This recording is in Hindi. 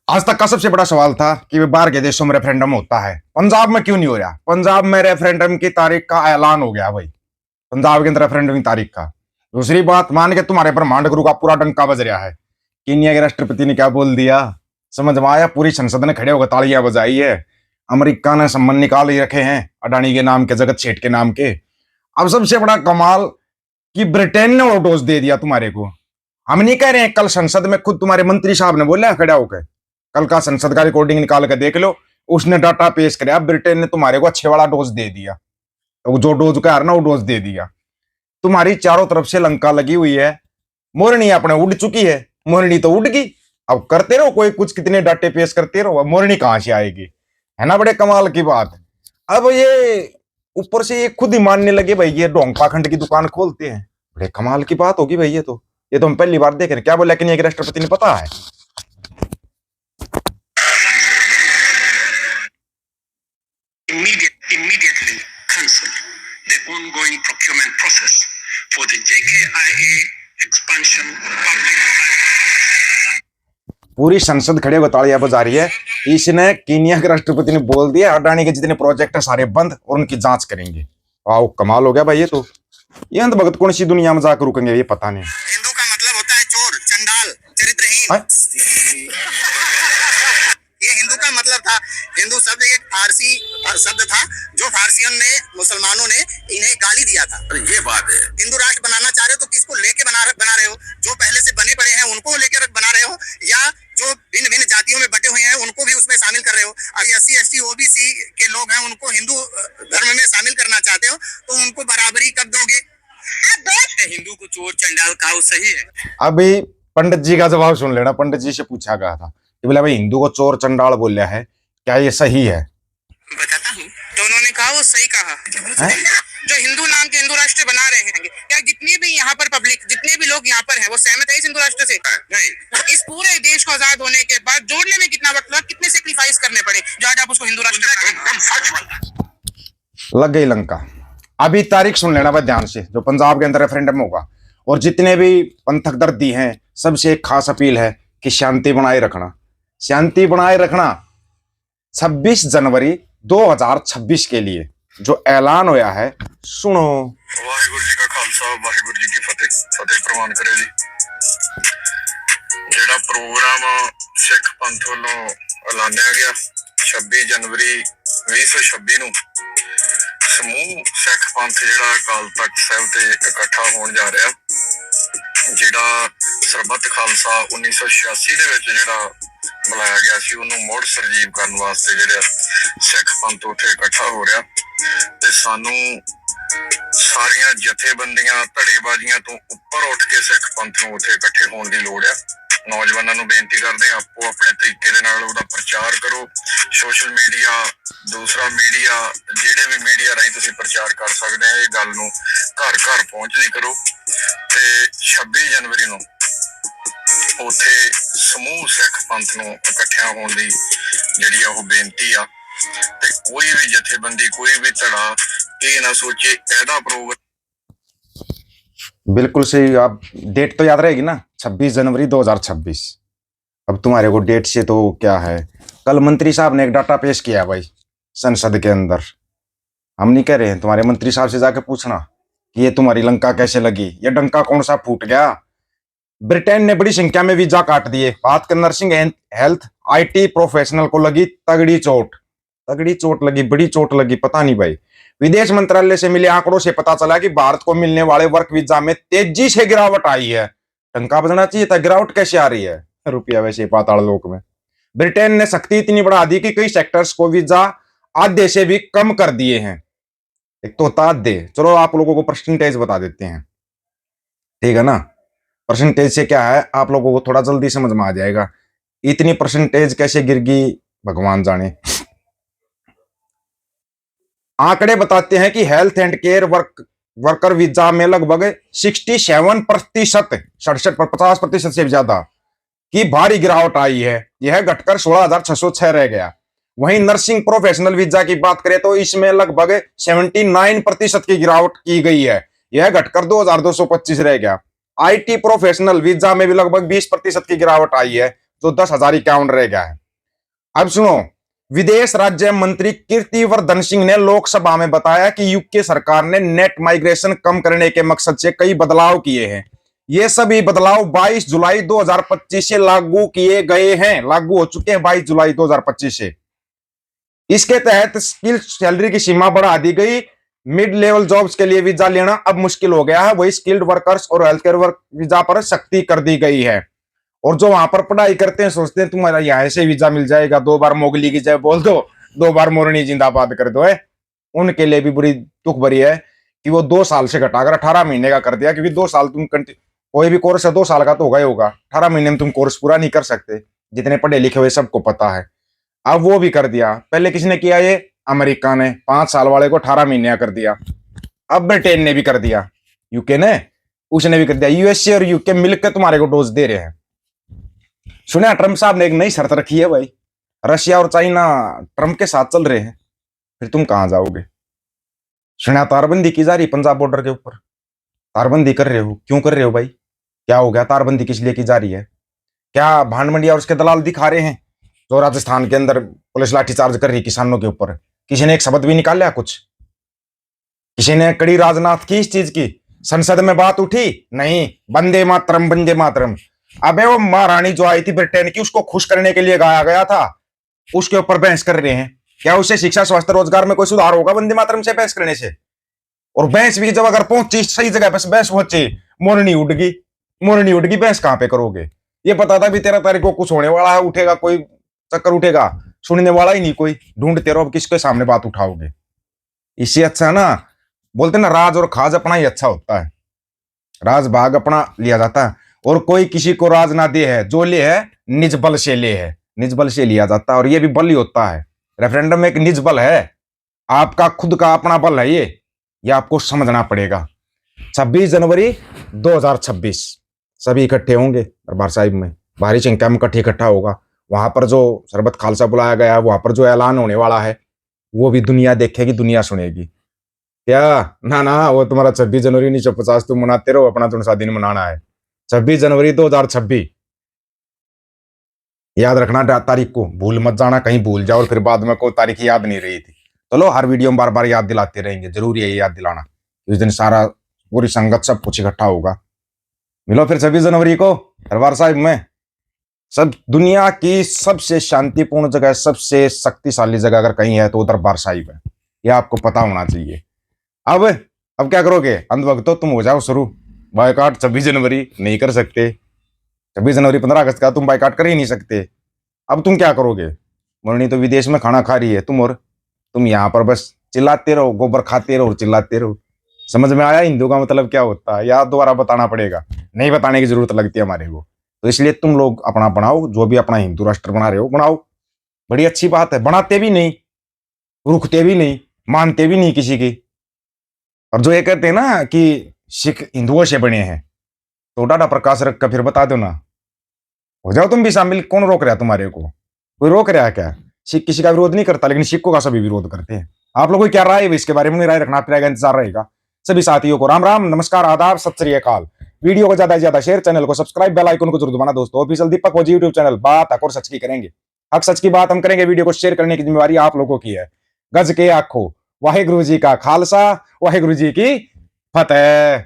आज तक का सबसे बड़ा सवाल था कि वे बाहर के देशों में रेफरेंडम होता है, पंजाब में क्यों नहीं हो रहा। पंजाब में रेफरेंडम की तारीख का ऐलान हो गया भाई, पंजाब के अंदर रेफरेंडम की तारीख का। दूसरी बात, मान के तुम्हारे ब्रह्मांड गुरु का पूरा डंका बज रहा है। कीनिया के राष्ट्रपति ने क्या बोल दिया, समझ में आया? पूरी संसद ने खड़े होकर तालियां बजाई है। अमेरिका ने संबंध निकाल ही रखे हैं अडानी के नाम के, जगत सेठ के नाम के। अब सबसे बड़ा कमाल कि ब्रिटेन ने वो डोज दे दिया तुम्हारे को। हम नहीं कह रहे हैं, कल संसद में खुद तुम्हारे मंत्री साहब ने बोला खड़ा होकर, कल का संसद का रिकॉर्डिंग निकाल कर देख लो, उसने डाटा पेश कराया, ब्रिटेन ने तुम्हारे को अच्छे वाला डोज दे दिया। तो जो डोज का है ना, वो डोज दे दिया। तुम्हारी चारों तरफ से लंका लगी हुई है, मोरनी अपने उड़ चुकी है, मोरनी तो उड़ गई। अब करते रहो कोई कुछ, कितने डाटे पेश करते रहो, मोरनी कहां से आएगी? है ना, बड़े कमाल की बात। अब ये ऊपर से ये खुद ही मानने लगे भाई ये ढोंग पाखंड की दुकान खोलते हैं। बड़े कमाल की बात होगी भाई, ये तो हम पहली बार देख रहे हैं। क्या बोला कि नहीं, राष्ट्रपति ने पता है? Immediately cancel the ongoing procurement process for the JKIA expansion public. पूरी संसद खड़े होकर तालियां बजा रही है। इसने कीनिया के राष्ट्रपति ने बोल दिया अडानी के जितने प्रोजेक्ट है सारे बंद और उनकी जांच करेंगे। वाह, कमाल हो गया भाई। ये अंध भगत कौन सी दुनिया में जाकर रुकेंगे, ये पता नहीं। हिंदू का मतलब होता है चोर, चंडाल, चरित्रहीन। ये हिंदू का मतलब था। हिंदू शब्द एक फारसी शब्द था जो फारसियों ने, मुसलमानों ने इन्हें गाली दिया था। ये बात है। हिंदू राष्ट्र बनाना चाह रहे हो तो किसको लेके बना रहे हो? जो पहले से बने पड़े हैं उनको लेकर बना रहे हो, या जो भिन्न भिन्न जातियों में बटे हुए हैं उनको भी उसमें शामिल कर रहे हो? और SC ST OBC के लोग हैं, उनको हिंदू धर्म में शामिल करना चाहते हो तो उनको बराबरी कब दोगे? हिंदू को चोर चंडाल कहा सही है? अभी पंडित जी का जवाब सुन लेना। पंडित जी से पूछा गया था कि बोला भाई हिंदू को चोर चंडाल बोला है, क्या ये सही है? बताता हूँ। तो उन्होंने कहा वो सही कहा। जो हिंदू नाम के हिंदू राष्ट्र बना रहे हैं, क्या जितनी भी यहाँ पर पब्लिक, जितने भी लोग यहाँ पर हैं, वो सहमत है इस हिंदू राष्ट्र से? नहीं। इस पूरे देश को आजाद होने के बाद जोड़ने में कितना वक्त लगा, कितने सेक्रीफाइस करने पड़े, जो आज आप उसको हिंदू राष्ट्र एकदम सच लग गई लंका। अभी तारीख सुन लेना भाई ध्यान से, जो पंजाब के अंदर रेफरेंडम होगा। और जितने भी पंथक दर्दी हैं, सबसे एक खास अपील है कि शांति बनाए रखना, शांति बनाए रखना। 26 जनवरी 2026 के लिए जो ऐलान होया है, सुनो। वाहिगुरु जी का खालसा, वाहिगुरु जी की फतेह। फतेह प्रवान करे जी। ਜਿਹੜਾ ਪ੍ਰੋਗਰਾਮ ਸਿੱਖ ਪੰਥ ਵੱਲੋਂ ਐਲਾਨਿਆ ਗਿਆ 26 ਜਨਵਰੀ 2026 ਨੂੰ ਸਮੂਹ ਸਿੱਖ ਪੰਥ ਜਿਹੜਾ ਅਕਾਲ ਤਖਤ ਸਾਹਿਬ ਤੇ ਇਕੱਠਾ ਹੋਣ ਜਾ ਰਿਹਾ, ਜਿਹੜਾ ਸਰਬੱਤ ਖਾਲਸਾ 1986 ਦੇ ਵਿੱਚ ਜਿਹੜਾ ਬੁਲਾਇਆ ਗਿਆ ਸੀ, ਉਹਨੂੰ ਮੁੜ ਸਰਜੀਵ ਕਰਨ ਵਾਸਤੇ ਜਿਹੜਾ ਸਿੱਖ ਪੰਥ ਉੱਥੇ ਇਕੱਠਾ ਹੋ ਰਿਹਾ। ਤੇ ਸਾਨੂੰ ਸਾਰੀਆਂ ਜਥੇਬੰਦੀਆਂ, ਧੜੇਬਾਜ਼ੀਆਂ ਤੋਂ ਉੱਪਰ ਉੱਠ ਕੇ ਸਿੱਖ ਪੰਥ ਨੂੰ ਉੱਥੇ ਇਕੱਠੇ ਹੋਣ ਦੀ ਲੋੜ ਆ। ਨੌਜਵਾਨਾਂ ਨੂੰ ਬੇਨਤੀ ਕਰਦੇ ਆ, ਆਪੋ ਆਪਣੇ ਤਰੀਕੇ ਦੇ ਨਾਲ ਉਹਦਾ ਪ੍ਰਚਾਰ ਕਰੋ। ਸੋਸ਼ਲ ਮੀਡੀਆ, ਦੂਸਰਾ ਮੀਡੀਆ, ਜਿਹੜੇ ਵੀ ਮੀਡੀਆ ਰਾਹੀਂ ਤੁਸੀਂ ਪ੍ਰਚਾਰ ਕਰ ਸਕਦੇ ਆ, ਇਹ ਗੱਲ ਨੂੰ ਘਰ ਘਰ ਪਹੁੰਚਦੀ ਕਰੋ। ਤੇ 26 ਜਨਵਰੀ ਨੂੰ ਉੱਥੇ ਸਮੂਹ ਸਿੱਖ ਪੰਥ ਨੂੰ ਇਕੱਠਿਆਂ ਹੋਣ ਦੀ ਜਿਹੜੀ ਆ ਉਹ ਬੇਨਤੀ ਆ। ਤੇ ਕੋਈ ਵੀ ਜਥੇਬੰਦੀ, ਕੋਈ ਵੀ ਧੜਾ ਇਹ ਨਾ सोचे ऐसा प्रोग्राम। बिल्कुल सही। आप डेट तो याद रहेगी ना, 26 जनवरी 2026। अब तुम्हारे को डेट से तो क्या है, कल मंत्री साहब ने एक डाटा पेश किया भाई संसद के अंदर। हम नहीं कह रहे हैं, तुम्हारे मंत्री साहब से जाके पूछना कि ये तुम्हारी लंका कैसे लगी, ये डंका कौन सा फूट गया। ब्रिटेन ने बड़ी संख्या में वीजा काट दिए। बात कर नर्सिंग हेल्थ IT प्रोफेशनल को लगी तगड़ी चोट, तगड़ी चोट लगी, बड़ी चोट लगी। पता नहीं भाई, विदेश मंत्रालय से मिले आंकड़ों से पता चला कि भारत को मिलने वाले वर्क वीजा में तेजी से गिरावट आई है। टंका बजना चाहिए था, गिरावट कैसे आ रही है? रुपया वैसे पाताल लोक में। ब्रिटेन ने सख्ती इतनी बढ़ा दी कि कई सेक्टर्स को वीजा आधे से भी कम कर दिए हैं। एक तो होता आधे, चलो आप लोगों को परसेंटेज बता देते हैं, ठीक है ना। परसेंटेज से क्या है, आप लोगों को थोड़ा जल्दी समझ में आ जाएगा। इतनी परसेंटेज कैसे गिर गई भगवान जाने। आंकड़े बताते हैं कि health and care worker visa में लगभग 67%, 50% से ज्यादा की भारी गिरावट आई है। यह घटकर 16,606 रह गया। वहीं नर्सिंग प्रोफेशनल वीजा की बात करें तो इसमें लगभग 79% की गिरावट की गई है। यह घटकर 2,225 रह गया। IT प्रोफेशनल वीजा में भी लगभग 20% की गिरावट आई है। जो 10,000 इक्यावन रह गया है। अब सुनो, विदेश राज्य मंत्री कीर्तिवर्धन सिंह ने लोकसभा में बताया कि यूके सरकार ने नेट माइग्रेशन कम करने के मकसद से कई बदलाव किए हैं। ये सभी बदलाव 22 जुलाई 2025 से लागू किए गए हैं, लागू हो चुके हैं 22 जुलाई 2025 से। इसके तहत स्किल सैलरी की सीमा बढ़ा दी गई। मिड लेवल जॉब्स के लिए वीजा लेना अब मुश्किल हो गया है, वही स्किल्ड वर्कर्स और हेल्थ केयर वर्क वीजा पर सख्ती कर दी गई है। और जो वहां पर पढ़ाई करते हैं सोचते हैं तुम्हारा यहाँ से वीजा मिल जाएगा, 2 बार मोगली की जय बोल दो, 2 बार मोरनी जिंदाबाद कर दो है, उनके लिए भी बुरी दुख भरी है कि वो 2 साल से घटाकर 18 महीने का कर दिया। क्योंकि 2 साल तुम कोई भी कोर्स है 2 साल का तो होगा ही होगा, 18 महीने में तुम कोर्स पूरा नहीं कर सकते, जितने पढ़े लिखे हुए सबको पता है। अब वो भी कर दिया। पहले किसने किया ये? अमेरिका ने 5 साल वाले को 18 महीने कर दिया। अब ब्रिटेन ने भी कर दिया, यूके ने, उसने भी कर दिया। यूएसए और यूके मिलकर तुम्हारे को डोज दे रहे हैं। सुना ट्रंप साहब ने एक नई शर्त रखी है भाई, रशिया और चाइना ट्रंप के साथ चल रहे हैं, फिर तुम कहां जाओगे? सुना तारबंदी की जा रही पंजाब बॉर्डर के ऊपर, तारबंदी कर रहे हो, क्यों कर रहे हो भाई? क्या हो गया? तारबंदी किस लिए की जा रही है? क्या भांड मंडिया और उसके दलाल दिखा रहे हैं? जो राजस्थान के अंदर पुलिस लाठीचार्ज कर रही किसानों के ऊपर, किसी ने एक शब्द भी निकाला कुछ? किसी ने कड़ी राजनाथ की इस चीज की? संसद में बात उठी? नहीं, वंदे मातरम वंदे मातरम। अबे वो महारानी जो आई थी ब्रिटेन की, उसको खुश करने के लिए गाया गया था, उसके ऊपर बहस कर रहे हैं। क्या उससे शिक्षा स्वास्थ्य रोजगार में कोई सुधार होगा वंदे मातरम से बहस करने से? और बहस भी जब अगर पहुंची सही जगह पर, बहस पहुंची, मोरनी उठ गई, मोरनी उठ गई, बहस कहां पे करोगे? ये पता था भी 13 तारीख को कुछ होने वाला है, उठेगा कोई चक्कर, उठेगा, सुनने वाला ही नहीं कोई, ढूंढते रहो अब किसके सामने बात उठाओगे। इससे अच्छा ना, बोलते ना राज और खाज अपना ही अच्छा होता है, राज भाग अपना लिया जाता है, और कोई किसी को राज ना दे है, जो ले है निज बल से ले है, निज बल से लिया जाता है, और ये भी बल ही होता है। रेफरेंडम में एक निज बल है, आपका खुद का अपना बल है ये आपको समझना पड़ेगा। 26 जनवरी 2026 सभी इकट्ठे होंगे दरबार साहिब में, भारी संख्या में इकट्ठा होगा। वहां पर जो शरबत खालसा बुलाया गया है, वहां पर जो ऐलान होने वाला है वो भी दुनिया देखेगी, दुनिया सुनेगी। क्या ना ना, वो तुम्हारा 26 जनवरी 1950 तुम मनाते रहो, अपना तुम सा दिन मनाना है 26 जनवरी 2026। याद रखना तारीख को, भूल मत जाना, कहीं भूल जाओ और फिर बाद में कोई तारीख याद नहीं रही थी। चलो हर वीडियो में बार बार याद दिलाते रहेंगे, जरूरी है ये याद दिलाना। इस दिन सारा पूरी संगत सब कुछ इकट्ठा होगा। मिलो फिर 26 जनवरी को दरबार साहिब में। सब दुनिया की सबसे शांतिपूर्ण जगह, सबसे शक्तिशाली जगह अगर कहीं है तो दरबार साहिब है, ये आपको पता होना चाहिए। अब क्या करोगे? अंधभक्तों तुम हो जाओ शुरू, बायकाट 26 जनवरी नहीं कर सकते, 26 जनवरी 15 अगस्त का तुम बायकाट कर ही नहीं सकते। अब तुम क्या करोगे? मुरनी तो विदेश में खाना खा रही है, तुम यहाँ पर बस चिल्लाते रहो, गोबर खाते रहो, चिल्लाते रहो। समझ में आया हिंदू का मतलब क्या होता है, या दोबारा बताना पड़ेगा? नहीं बताने की जरूरत लगती है हमारे को। तो इसलिए तुम लोग अपना बनाओ, जो भी अपना हिंदू राष्ट्र बना रहे हो बनाओ, बड़ी अच्छी बात है। बनाते भी नहीं, रुकते भी नहीं, मानते भी नहीं किसी की। और जो ये कहते हैं ना कि सिख हिंदुओं से बने हैं, तो डाटा प्रकाश रख कर फिर बता दो ना, हो जाओ तुम भी शामिल। कौन रोक रहा है तुम्हारे को? कोई रोक रहा है क्या? सिख किसी का विरोध नहीं करता, लेकिन सिखों का सभी विरोध करते हैं। आप लोगों की क्या राय है इसके बारे में? राय रखना रहेगा, इंतजार रहेगा। सभी साथियों को राम राम, नमस्कार, आदाब, सत श्री अकाल। वीडियो को ज्यादा से ज्यादा शेयर, चैनल को सब्सक्राइब, बेल आइकन को जरूर दबाना दोस्तों। ऑफिशियल दीपक फौजी यूट्यूब चैनल, बात हक और सच की करेंगे, हक सच की बात हम करेंगे। वीडियो को शेयर करने की जिम्मेवारी आप लोगों की है। गज के आखो, वाहेगुरु जी का खालसा, वाहेगुरु जी की फतेह।